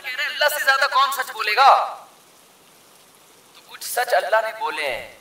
کہہ رہے ہیں اللہ سے زیادہ کون سچ بولے گا؟ تو کچھ سچ اللہ نے بولے ہیں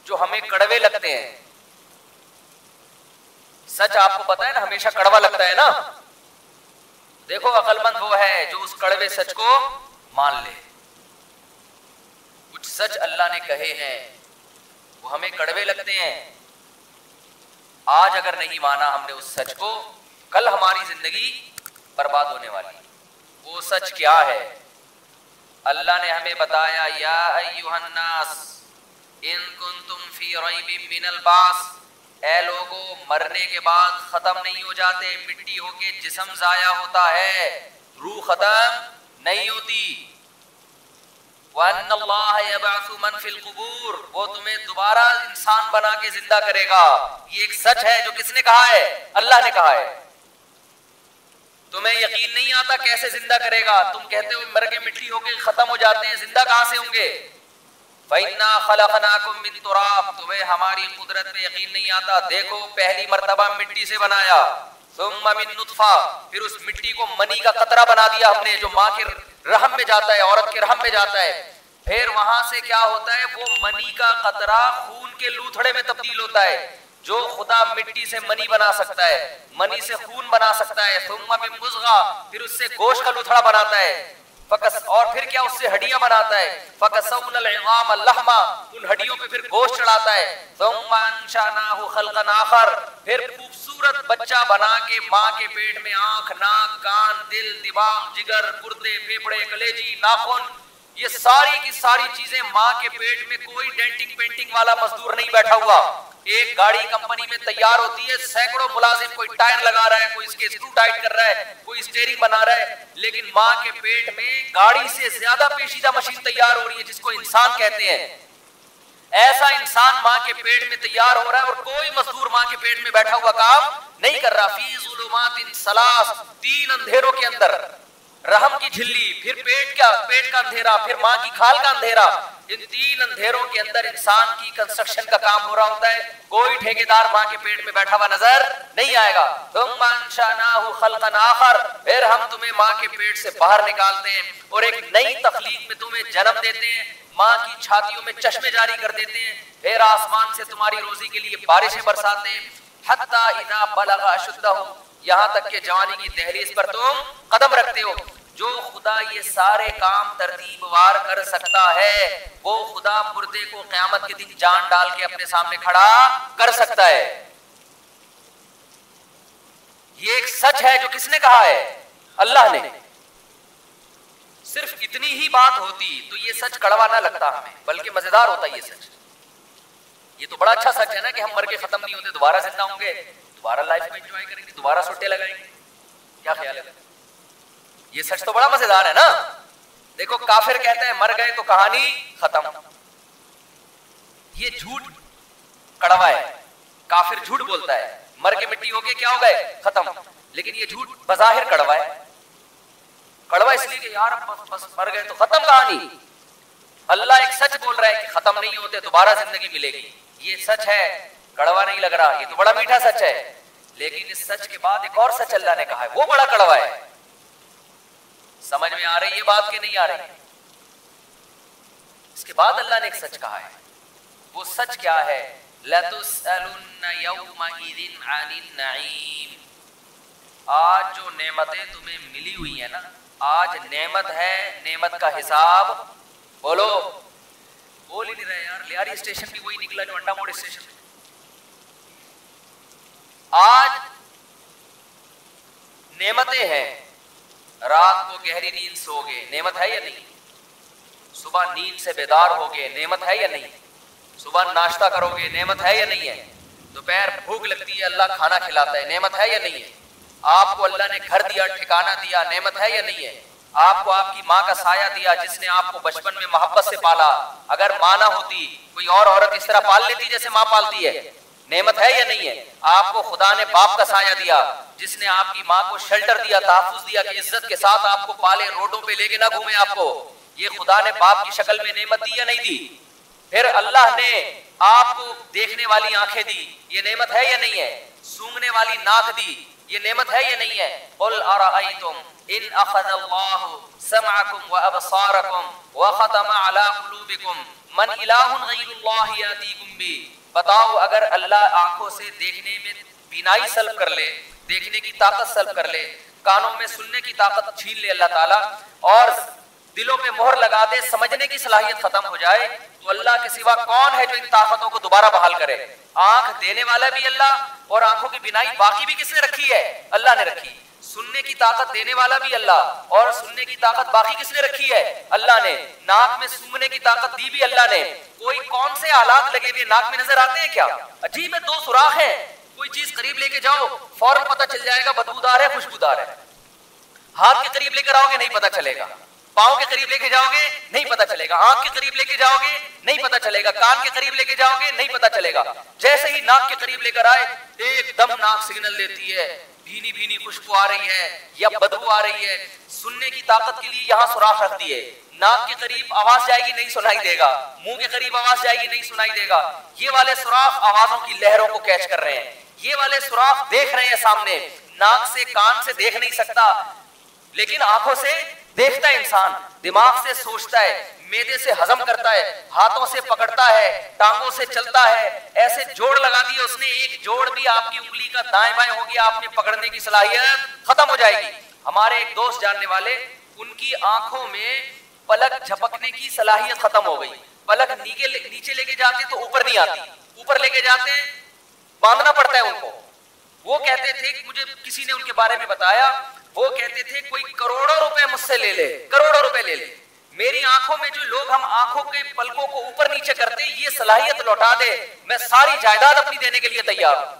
جو ہمیں کڑوے لگتے ہیں. سچ آپ کو پتا ہے نا ہمیشہ کڑوا لگتا ہے نا. دیکھو عقل مند وہ ہے جو اس کڑوے سچ کو مان لے. کچھ سچ اللہ نے کہے ہیں وہ ہمیں کڑوے لگتے ہیں. آج اگر نہیں مانا ہم نے اس سچ کو, کل ہماری زندگی برباد ہونے والی. وہ سچ کیا ہے؟ اللہ نے ہمیں بتایا یا ایھا الناس ان کنتم فی ریب من البعث, اے لوگو مرنے کے بعد ختم نہیں ہو جاتے, مٹی ہو کے جسم ضائع ہوتا ہے, روح ختم نہیں ہوتی. وَأَنَّ اللَّهَ يَبْعَثُ مَنْ فِي الْقُبُورِ, وہ تمہیں دوبارہ انسان بنا کے زندہ کرے گا. یہ ایک سچ ہے جو کس نے کہا ہے؟ اللہ نے کہا ہے. تمہیں یقین نہیں آتا کیسے زندہ کرے گا؟ تم کہتے ہو مر کے مٹی ہو کے ختم ہو جاتے ہیں, زندہ کہاں سے ہوں گے؟ فَإِنَّا خَلَقْنَاكُم مِّن تُرَابٍ, تمہیں ہماری قدرت پہ یقین نہیں آتا. دیکھو پہلی مرتبہ مٹی سے بنایا, ثُمَّ مِن نُطْفَةٍ, پھر اس مٹی کو منی کا قطرہ بنا دیا ہم نے جو ماں کے رحم میں جاتا ہے, عورت کے رحم میں جاتا ہے. پھر وہاں سے کیا ہوتا ہے؟ وہ منی کا قطرہ خون کے لوتھڑے میں تبدیل ہوتا ہے. جو خدا مٹی سے منی بنا سکتا ہے, منی سے خون بنا سکتا ہے, ثم من مضغہ, پھر اس سے گوشت کا لوتھڑا بناتا ہے, اور پھر کیا اس سے ہڈیاں بناتا ہے, فکسونا العظام اللحما, ان ہڈیوں پہ پھر گوشت چڑھاتا ہے, ثم انشأناہ خلقا آخر, پھر خوبصورت بچہ بنا کے ماں کے پیٹ میں آنکھ, ناک, کان, دل, دماغ, جگر, گردے, پھیپھڑے, کلیجی, ناخن, یہ ساری کی ساری چیزیں ماں کے پیٹ میں. کوئی ڈینٹنگ پینٹنگ والا مزدور نہیں بیٹھا ہوا. ایک گاڑی کمپنی میں تیار ہوتی ہے, سینکڑوں ملازم, کوئی ٹائر لگا رہا ہے, کوئی اس کے اسکرو ٹائٹ کر رہا ہے, کوئی اسٹیئرنگ بنا رہا ہے, لیکن ماں کے پیٹ میں گاڑی سے زیادہ پیچیدہ مشین تیار ہو رہی ہے جس کو انسان کہتے ہیں. ایسا انسان ماں کے پیٹ میں تیار ہو رہا ہے اور کوئی مزدور ماں کے پیٹ میں بیٹھا ہوا کام نہیں کر رہا. فی ظلمات ثلاث, تین اندھیروں کے اندر, رحم کی جھلی, پھر پیٹ کا اندھیرا, پھر ماں کی کھال کا اندھیرا. ان تین اندھیروں کے اندر انسان کی کنسٹرکشن کا کام ہو رہا ہوتا ہے. کوئی ٹھیکیدار ماں کے پیٹ میں بیٹھا ہوا نظر نہیں آئے گا. ثم انشأناہ خلقا آخر, پھر ہم تمہیں ماں کے پیٹ سے باہر نکالتے ہیں اور ایک نئی تخلیق میں تمہیں جنم دیتے ہیں. ماں کی چھاتیوں میں چشمے جاری کر دیتے ہیں, پھر آسمان سے تمہاری روزی کے لیے بارشیں برساتے ہیں. حتی اذا بلغ اشدہ, یہاں تک کہ جوانی کی دہلیز پر تم قدم رکھتے ہو. جو خدا یہ سارے کام ترتیب وار کر سکتا ہے وہ خدا مردے کو قیامت کے دن جان ڈال کے اپنے سامنے کھڑا کر سکتا ہے. یہ ایک سچ ہے جو کس نے کہا ہے؟ اللہ نے. صرف اتنی ہی بات ہوتی تو یہ سچ کڑوا نہ لگتا ہمیں, بلکہ مزیدار ہوتا یہ سچ. یہ تو بڑا اچھا سچ ہے نا کہ ہم مر کے ختم نہیں ہوتے, دوبارہ زندہ ہوں گے, دوبارہ لائف میں انجوائے کریں گے, دوبارہ سٹے لگائیں گے. کیا خیال ہے؟ یہ سچ تو بڑا مزیدار ہے نا. دیکھو کافر کہتا ہے مر گئے تو کہانی ختم. یہ جھوٹ کڑوا ہے. کافر جھوٹ بولتا ہے, مر کے مٹی ہو کے کیا ہو گئے ختم. لیکن یہ جھوٹ بظاہر کڑوا ہے. کڑوا اس لیے کہ یار بس مر گئے تو ختم کہانی. اللہ ایک سچ بول رہا ہے کہ ختم نہیں ہوتے, دوبارہ زندگی ملے گی. یہ سچ ہے, کڑوا نہیں لگ رہا. یہ تو بڑا میٹھا سچ ہے. لیکن اس سچ کے بعد ایک اور سچ اللہ نے کہا ہے, وہ بڑا کڑوا ہے. سمجھ میں آ رہی ہے بات کہ نہیں آ رہی؟ اس کے بعد اللہ نے ایک سچ کہا ہے. وہ سچ کیا ہے؟ لَتُسْأَلُنَّ يَوْمَئِذٍ عَنِ النَّعِيمِ. آج جو نعمتیں تمہیں ملی ہوئی ہیں نا, آج نعمت ہے, نعمت کا حساب بولو. بول ہی نہیں رہے یار. لیاری اسٹیشن بھی وہی نکلا جو انڈا موڑ اسٹیشن. آج نعمتیں ہیں. رات کو گہری نیند سو گے, نعمت ہے یا نہیں؟ صبح نیند سے بیدار ہوگے, نعمت ہے یا نہیں؟ صبح ناشتہ کرو گے, نعمت ہے یا نہیں ہے؟ دوپہر بھوک لگتی ہے, اللہ کھانا کھلاتا ہے, نعمت ہے یا نہیں ہے؟ آپ کو اللہ نے گھر دیا, ٹھکانہ دیا, نعمت ہے یا نہیں ہے؟ آپ کو آپ کی ماں کا سایہ دیا جس نے آپ کو بچپن میں محبت سے پالا. اگر ماں نہ ہوتی کوئی اور عورت اس طرح پال لیتی جیسے ماں پالتی ہے, نعمت ہے یا نہیں ہے؟ آپ کو خدا نے باپ کا سایہ دیا جس نے آپ کی ماں کو شیلٹر دیا, تحفظ دیا کہ عزت کے ساتھ آپ کو پالے, روڈوں پہ لے کے نہ گھومے آپ کو. یہ خدا نے باپ کی شکل میں نعمت دی یا نہیں دی؟ پھر اللہ نے آپ کو دیکھنے والی آنکھیں دی, یہ نعمت ہے یا نہیں ہے؟ سونگنے والی ناک دی, یہ نعمت ہے یا نہیں ہے؟ قل ارأیتم ان اخذ اللہ سمعکم وابصارکم وختم علی قلوبکم من الہ غیر اللہ یاتیکم بہ، بتاؤ اگر اللہ آنکھوں سے دیکھنے میں بینائی سلب کر لے، دیکھنے کی طاقت سلب کر لے، کانوں میں سننے کی طاقت چھین لے اللہ تعالیٰ، اور دلوں پہ مہر لگا دے، سمجھنے کی صلاحیت ختم ہو جائے، تو اللہ کے سوا کون ہے جو ان طاقتوں کو دوبارہ بحال کرے؟ آنکھ دینے والا بھی اللہ، اور آنکھوں کی بینائی باقی بھی کس نے رکھی ہے؟ اللہ نے رکھی۔ سننے کی طاقت دینے والا بھی اللہ، اور سننے کی طاقت باقی کس نے رکھی ہے؟ اللہ نے۔ ناک میں سونگھنے کی طاقت دی بھی اللہ نے۔ کوئی کون سے آلات لگے ہوئے ناک میں نظر آتے ہیں کیا؟ عجیب ہے، دو سوراخ ہیں، کوئی چیز قریب لے کے جاؤ فوراً پتہ چل جائے گا بدبودار ہے خوشبودار ہے، ہاتھ کے قریب لے کر آؤ گے نہیں پتہ چلے گا، پاؤں کے قریب لے کے جاؤ گے نہیں پتہ چلے گا، آنکھ کے قریب لے کے جاؤ گے نہیں پتہ چلے گا، کان کے قریب لے کے جاؤ گے نہیں پتہ چلے گا۔ جیسے ہی ناک کے قریب لے کر آئے ایک دم ناک سگنل دیتی ہے، بھینی بھینی خوشبو آ رہی ہے یا بدبو آ رہی ہے۔ سننے کی طاقت کے لیے یہاں سوراخ رکھ دیے، ناک کے قریب آواز جائے گی نہیں سنائی دے گا، منہ کے قریب آواز جائے گی نہیں سنائی دے گا۔ یہ والے سوراخ آوازوں کی لہروں کو کیچ کر رہے ہیں، یہ والے سوراخ دیکھ رہے ہیں سامنے۔ ناک سے کان سے دیکھ نہیں سکتا، لیکن آنکھوں سے دیکھتا ہے انسان، دماغ سے سوچتا ہے، معدے سے ہضم کرتا ہے، ہاتھوں سے پکڑتا ہے، ٹانگوں سے چلتا ہے۔ ایسے جوڑ لگا دیے اس نے، ایک جوڑ بھی آپ کی انگلی کا دائیں بائیں ہو گیا، آپ نے پکڑنے کی صلاحیت ختم ہو جائے گی۔ ہمارے ایک دوست جاننے والے، ان کی آنکھوں میں پلک جھپکنے کی صلاحیت ختم ہو گئی، پلک نیچے لے کے جاتے تو اوپر نہیں آتی، اوپر لے کے جاتے باندھنا پڑتا ہے ان کو۔ وہ کہتے تھے کہ مجھے کسی نے ان کے بارے میں بتایا، وہ کہتے تھے کوئی کروڑوں روپے مجھ سے لے لے، کروڑوں روپے لے لے، میری آنکھوں میں جو لوگ ہم آنکھوں کے پلکوں کو اوپر نیچے کرتے یہ صلاحیت لوٹا دے، میں ساری جائیداد اپنی دینے کے لیے تیار ہوں۔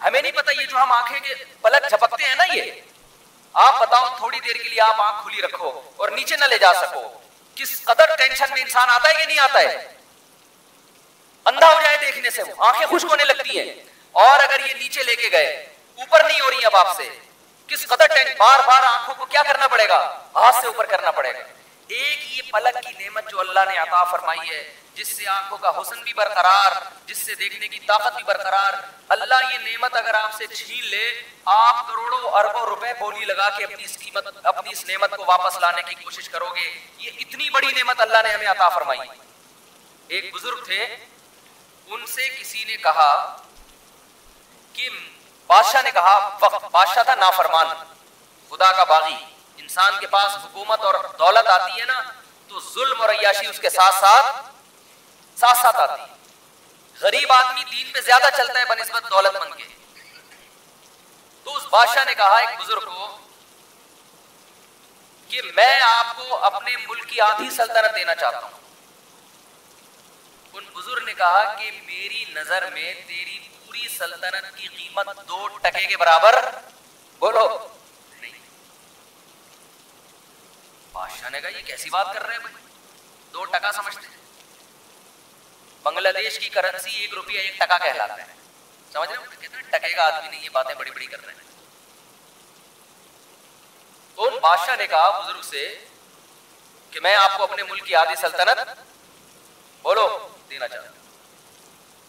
ہمیں نہیں پتہ یہ جو ہم آنکھیں کے پلک جھپکتے ہیں نا، یہ آپ بتاؤ تھوڑی دیر کے لیے آپ آنکھ کھلی رکھو اور نیچے نہ لے جا سکو، کس قدر ٹینشن میں انسان آتا ہے کہ نہیں آتا ہے؟ اندھا ہو جائے دیکھنے سے، آنکھیں خشک ہونے لگتی ہیں، اور اگر یہ نیچے لے کے گئے اوپر نہیں ہو رہی اب آپ سے، کس قدر بار بار آنکھوں کو کیا کرنا پڑے گا؟ ہاتھ سے اوپر کرنا پڑے گا۔ ایک یہ پلک کی نعمت جو اللہ نے عطا فرمائی ہے، جس سے آنکھوں کا حسن بھی برقرار، جس سے دیکھنے کی طاقت بھی برقرار، اللہ یہ نعمت اگر آپ سے چھین لے، آپ کروڑوں اربوں روپے بولی لگا کے اپنی اس نعمت کو واپس لانے کی کوشش کرو گے۔ یہ اتنی بڑی نعمت اللہ نے ہمیں عطا فرمائی۔ ایک بزرگ تھے، ان سے کسی نے کہا کہ بادشاہ نے کہا، وقت بادشاہ تھا نافرمان، خدا کا باغی، انسان کے پاس حکومت اور دولت آتی ہے نا تو ظلم اور عیاشی اس کے ساتھ ساتھ آتی ہے۔ غریب آدمی دین پہ زیادہ چلتا ہے بنسبت دولت مند کے۔ تو اس بادشاہ نے کہا ایک بزرگ کو کہ میں آپ کو اپنے ملک کی آدھی سلطنت دینا چاہتا ہوں۔ ان بزرگ نے کہا کہ میری نظر میں تیری پوری سلطنت کی قیمت 2 ٹکے کے برابر، بولو نہیں۔ بادشاہ نے کہا یہ کیسی بات کر رہے ہیں بھائی، 2 ٹکا سمجھتے ہیں؟ بنگلہ دیش کی کرنسی 1 روپیہ 1 ٹکا کہلاتا ہے، سمجھ رہے ہو؟ کتنے ٹکے کا آدمی نہیں، یہ باتیں بڑی بڑی کر رہے ہیں۔ تو ان بادشاہ نے کہا بزرگ سے کہ میں آپ کو اپنے ملک کی آدھی سلطنت، بولو، دینا چاہتا ہوں۔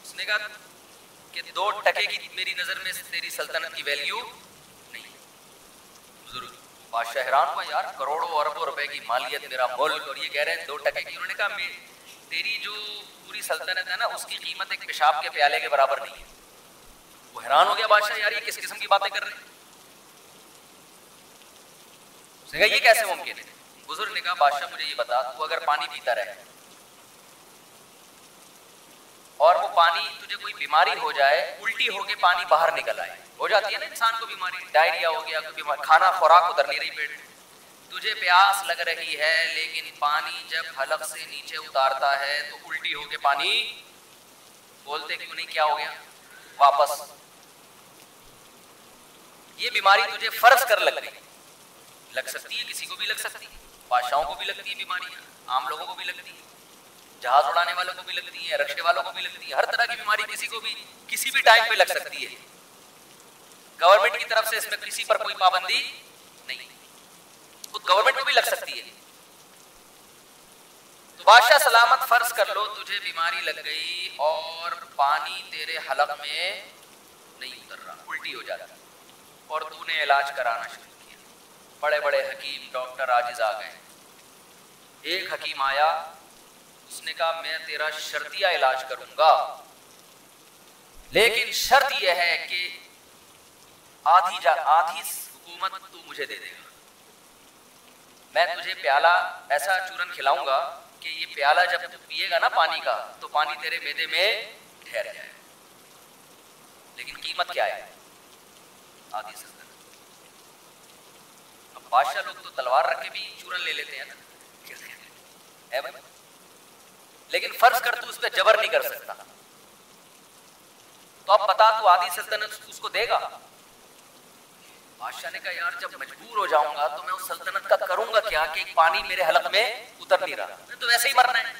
اس نے کہا کہ 2 ٹکے کی میری نظر میں تیری سلطنت کی ویلیو نہیں۔ بزرگ بادشاہ حیران ہوا، یار کروڑوں اربوں روپے کی مالیت میرا ملک، اور یہ کہہ رہے ہیں 2 ٹکے کی۔ انہوں نے کہا تیری جو پوری سلطنت ہے نا اس کی قیمت ایک پیشاب کے پیالے کے برابر نہیں ہے۔ وہ حیران ہو گیا بادشاہ، یار یہ کس قسم کی باتیں کر رہے ہیں؟ اس نے کہا یہ کیسے ممکن ہے؟ بزرگ نے کہا بادشاہ مجھے یہ بتا، تو اگر پانی پیتا رہے اور وہ پانی تجھے کوئی بیماری ہو جائے، الٹی ہو کے پانی باہر نکل آئے، ہو جاتی ہے نا انسان کو بیماری، ڈائریا ہو گیا، کوئی بیماری، کھانا خوراک اتر نہیں رہی پیٹ، تجھے پیاس لگ رہی ہے لیکن پانی جب حلق سے نیچے اتارتا ہے تو الٹی ہو کے پانی، بولتے کیوں نہیں کیا ہو گیا واپس؟ یہ بیماری تجھے فرض کر لگ گئی، لگ سکتی ہے، کسی کو بھی لگ سکتی ہے، بادشاہوں کو بھی لگتی ہے بیماریاں، عام لوگوں کو بھی لگتی ہے، جہاز اڑانے والوں کو بھی لگتی ہے، رکشے والوں کو بھی لگتی ہے، ہر طرح کی بیماری کسی کو بھی کسی بھی ٹائم پہ لگ سکتی ہے۔ گورنمنٹ کی طرف سے اس میں کسی پر کوئی پابندی نہیں، خود گورنمنٹ کو بھی لگ سکتی ہے۔ تو بادشاہ سلامت فرض کر لو تجھے بیماری لگ گئی اور پانی تیرے حلق میں نہیں اتر رہا، الٹی ہو جاتی، اور تو نے علاج کرانا شروع کیا. بڑے بڑے حکیم ڈاکٹر عاجز آ گئے. ایک حکیم آیا, اس نے کہا میں تیرا شرطیہ علاج کروں گا, لیکن شرط یہ ہے کہ آدھی حکومت تو مجھے دے دے گا. میں تجھے پیالہ ایسا چورن کھلاؤں گا کہ یہ پیالہ جب تو پیے گا نا پانی کا, تو پانی تیرے معدے میں ٹھہر جائے, لیکن قیمت کیا ہے؟ آدھی سلطنت. اب بادشاہ لوگ تو تلوار رکھ کے بھی چورن لے لیتے ہیں نا, ہے بھائی, لیکن فرض کر تو اس پہ جبر نہیں کر سکتا, تو اب بتا تو آدھی سلطنت اس کو دے گا؟ بادشاہ نے کہا یار جب مجبور ہو جاؤں گا تو میں اس سلطنت کا کروں گا کیا کہ پانی میرے حلق میں اتر نہیں رہا, میں تو ویسے ہی مرنا ہے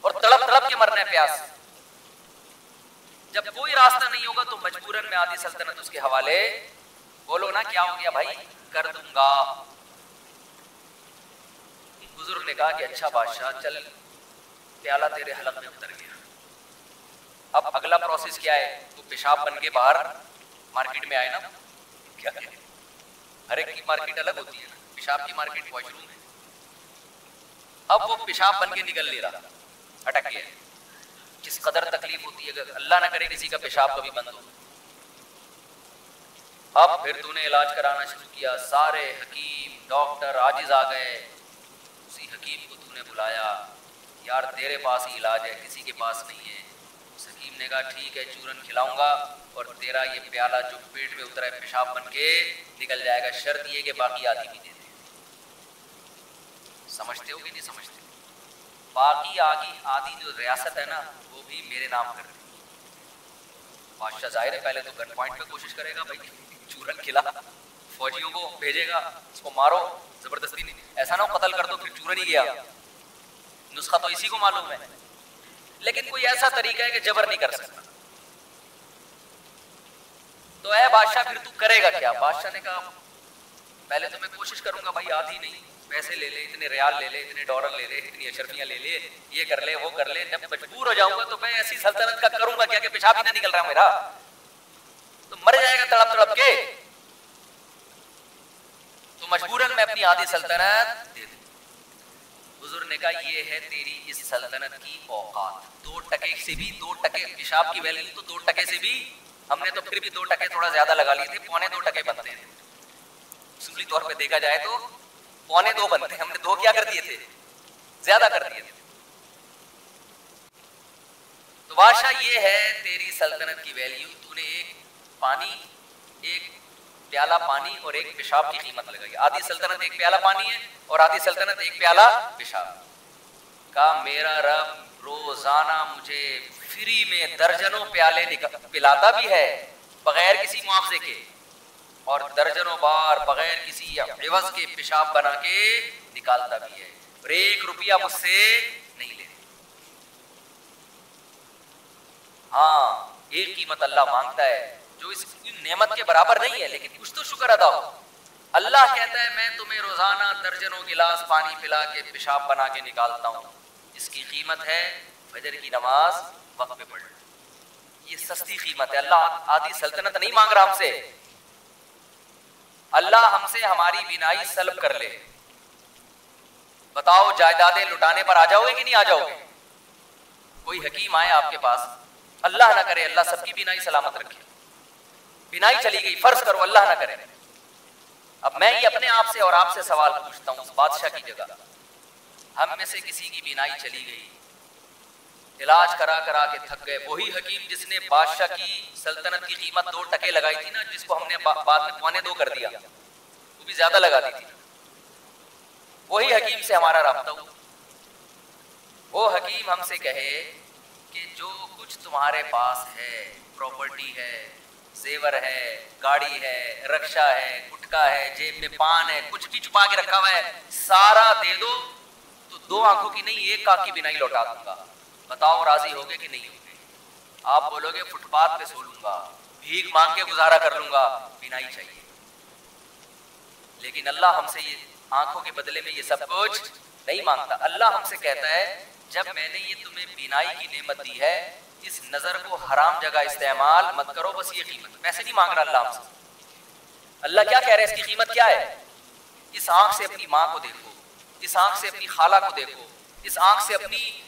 اور تڑپ تڑپ کے مرنا ہے پیاس. جب کوئی راستہ نہیں ہوگا تو مجبوراً میں آدھی سلطنت اس کے حوالے. بولو نا کیا ہو گیا بھائی؟ کر دوں گا. بزرگ نے کہا کہ اچھا بادشاہ چل پیالہ تیرے حلق میں اتر گیا, اب اگلا پروسیس کیا ہے؟ وہ پیشاب بن کے باہر مارکیٹ میں آئے نا, کیا ہر ایک کی مارکیٹ الگ ہوتی ہے نا, پیشاب کی مارکیٹ واش روم ہے. اب وہ پیشاب بن کے نکل نہیں رہا, اٹک گیا. کس قدر تکلیف ہوتی ہے اگر اللہ نہ کرے کسی کا پیشاب کبھی بند ہو. اب پھر تو نے علاج کرانا شروع کیا, سارے حکیم ڈاکٹر عاجز آ گئے. اسی حکیم کو تو نے بلایا, یار تیرے پاس ہی علاج ہے, کسی کے پاس نہیں ہے. اس حکیم نے کہا ٹھیک ہے چورن کھلاؤں گا اور تیرا یہ پیالہ جو پیٹ میں اترا ہے پیشاب بن کے نکل جائے گا, شرط یہ کہ باقی آدھی بھی دے دے. سمجھتے ہو کہ نہیں سمجھتے؟ باقی آدھی جو ریاست ہے نا وہ بھی میرے نام کر دے. بادشاہ ظاہر ہے پہلے تو گن پوائنٹ پہ کوشش کرے گا, بھائی چورن کھلا, فوجیوں کو بھیجے گا, اس کو مارو زبردستی, نہیں ایسا نہ ہو قتل کر دو پھر چورن ہی گیا. نسخہ تو اسی کو معلوم ہے, لیکن کوئی ایسا طریقہ ہے کہ جبر نہیں کر سکتا. تو اے بادشاہ پھر تو کرے گا کیا؟ بادشاہ نے کہا پہلے تو میں کوشش کروں گا بھائی آدھی نہیں, پیسے لے لے, اتنے ریال لے لے, اتنے ڈالر لے لے, اتنی اشرفیاں لے لے, یہ کر لے وہ کر لے. جب مجبور ہو جاؤں گا تو میں ایسی سلطنت کا کروں گا کیا کہ پیشاب ہی نہ نکل رہا میرا, تو مر جائے گا تڑپ تڑپ کے. تو مجبوراً میں اپنی آدھی سلطنت دے دوں. بزرگ نے کہا یہ ہے تیری اس سلطنت کی اوقات. 2 ٹکے سے بھی 2 ٹکے پیشاب کی ویلیو تو 2 ٹکے سے بھی, ہم نے تو پھر بھی 2 ٹکے تھوڑا زیادہ لگا لیے تھے, 2.25 ٹکے بنتے ہیں. اصولی طور پہ دیکھا جائے تو 2.25 بنتے ہیں, ہم نے 2 کیا کر دیے تھے, زیادہ کر دیے تھے. تو بادشاہ یہ ہے تیری سلطنت کی ویلیو. تو نے ایک پیالہ پانی اور ایک پیشاب کی قیمت لگائی. آدھی سلطنت ایک پیالہ پانی ہے اور آدھی سلطنت ایک پیالہ پیشاب کا. میرا رب روزانہ مجھے فری میں درجنوں پیالے پلاتا بھی ہے بغیر کسی معاوضے کے, اور درجنوں بار بغیر کسی عوض کے پیشاب بنا کے نکالتا بھی ہے, اور 1 روپیہ مجھ سے نہیں لیتا. ہاں ایک قیمت اللہ مانگتا ہے جو اس نعمت کے برابر نہیں ہے, لیکن کچھ تو شکر ادا ہو. اللہ کہتا ہے میں تمہیں روزانہ درجنوں گلاس پانی پلا کے پیشاب بنا کے نکالتا ہوں, اس کی قیمت ہے فجر کی نماز وقت پہ پڑھنا. یہ سستی قیمت ہے. اللہ آدھی سلطنت نہیں مانگ رہا ہم سے, اللہ ہم سے ہماری بینائی سلب کر لے. بتاؤ جائیدادیں لٹانے پر آ جاؤ گے کہ نہیں آ جاؤ گے؟ کوئی حکیم آئے آپ کے پاس, اللہ نہ کرے اللہ سب کی بینائی سلامت رکھے, بینائی چلی گئی, فرض کرو اللہ نہ کرے. اب میں ہی اپنے آپ سے اور آپ سے سوال پوچھتا ہوں, اس بادشاہ کی جگہ ہم میں سے کسی کی بینائی چلی گئی, علاج کرا کرا کے تھک گئے, وہی حکیم جس نے بادشاہ کی سلطنت کی قیمت 2 ٹکے لگائی تھی نا, جس کو ہم نے بعد میں 2.25 کر دیا, وہ بھی زیادہ لگا دی تھی, وہی حکیم سے ہمارا رابطہ ہوا. وہ حکیم ہم سے کہے کہ جو کچھ تمہارے پاس ہے, پراپرٹی ہے, زیور ہے, گاڑی ہے, رکشہ ہے, گٹکا ہے, جیب میں پان ہے, کچھ بھی چھپا کے رکھا ہوا ہے, سارا دے دو تو 2 آنکھوں کی نہیں 1 آنکھ کی بینائی لوٹا دوں گا. بتاؤ راضی ہوگے کہ نہیں ہوگے؟ آپ بولو گے فٹ پاتھ پہ سو لوں گا, بھیک مانگ کے گزارا کر لوں گا, بینائی چاہیے. لیکن اللہ ہم سے یہ آنکھوں کے بدلے میں یہ سب کچھ نہیں مانگتا. اللہ ہم سے کہتا ہے جب میں نے یہ تمہیں بینائی کی نعمت دی ہے, اس نظر کو حرام جگہ استعمال مت کرو, بس یہ قیمت. پیسے نہیں مانگ رہا اللہ ہم سے, اللہ کیا کہہ رہے ہیں، اس کی قیمت کیا ہے؟ اس آنکھ سے اپنی ماں کو دیکھو، اس آنکھ سے اپنی خالہ کو دیکھو، اس آنکھ سے اپنی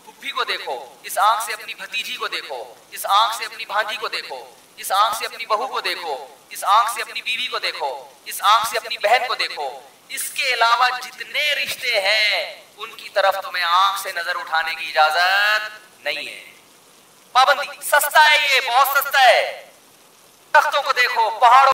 پھپھی کو دیکھو، اس آنکھ سے اپنی بھتیجی کو دیکھو، اس آنکھ سے اپنی بھانجی کو دیکھو، اس آنکھ سے اپنی بہو کو دیکھو، اس آنکھ سے اپنی بیوی کو دیکھو، اس آنکھ سے اپنی بہن کو دیکھو. اس کے علاوہ جتنے رشتے ہیں ان کی طرف تمہیں آنکھ سے نظر اٹھانے کی اجازت نہیں ہے. پابندی. سستا ہے، یہ بہت سستا ہے. درختوں کو دیکھو، پہاڑوں